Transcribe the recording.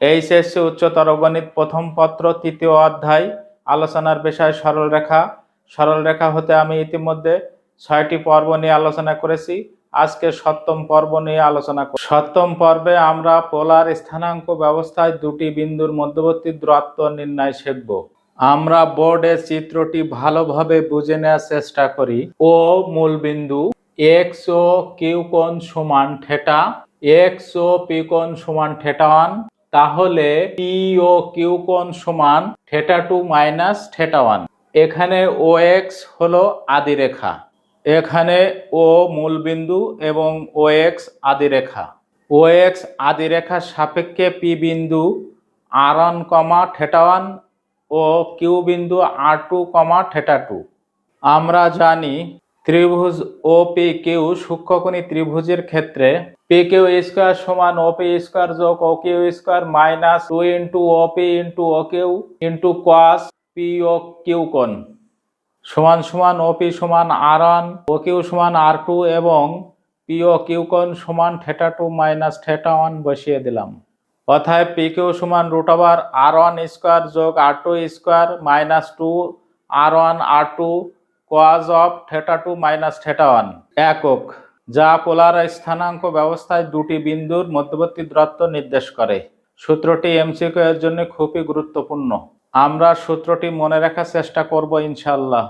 HSC উচ্চতর গণিত প্রথম পত্র তৃতীয় অধ্যায় আলোচনার বিষয় সরলরেখা। সরলরেখা হতে আমি ইতিমধ্যে 6টি পর্ব নিয়ে আলোচনা করেছি। আজকে 7ম পর্ব নিয়ে আলোচনা করব। 7ম পর্বে আমরা পোলার স্থানাঙ্ক ব্যবস্থায় দুটি বিন্দুর মধ্যবর্তী দূরত্ব নির্ণয় শিখব। আমরা বোর্ডে চিত্রটি ভালোভাবে বুঝে নেওয়ার চেষ্টা করি। ও মূল বিন্দু, এক্স ও কিউ কোণ সমান থিটা, এক্স ও পি কোণ সমান θ1, তাহলে পি ও কিউ কোণ সমান θ2 মাইনাস θ1। এখানে ও এক্স হলো আদিরেখা, এখানে ও মূল বিন্দু এবং ও এক্স আদিরেখা। ও এক্স আদিরেখার সাপেক্ষে পি বিন্দু r1, θ1 ও কিউ বিন্দু r2, θ2। আমরা জানি ত্রিভুজ ও পি কিউ সূক্ষ্মকোণী ত্রিভুজের ক্ষেত্রে পি কিউ স্কোয়ার সমান ও পি স্কোয়ার যোগ O Q square minus 2 into O P into O Q into cos P O Q কোণ সমান সমান ও পি সমান r1, ও কিউ সমান r2 এবং পি ও কিউ কোণ সমান θ2 মাইনাস θ1 বসিয়ে দিলাম। অতএব পি কিউ সমান √r1 স্কোয়ার যোগ r2 square minus 2 r1 r2 cos of θ2 minus θ1 একক, যা পোলার স্থানাঙ্ক ব্যবস্থায় দুটি বিন্দুর মধ্যবর্তী দূরত্ব নির্দেশ করে। সূত্রটি এমসিকিউ এর জন্য খুবই গুরুত্বপূর্ণ। আমরা সূত্রটি মনে রাখার চেষ্টা করব ইনশাআল্লাহ।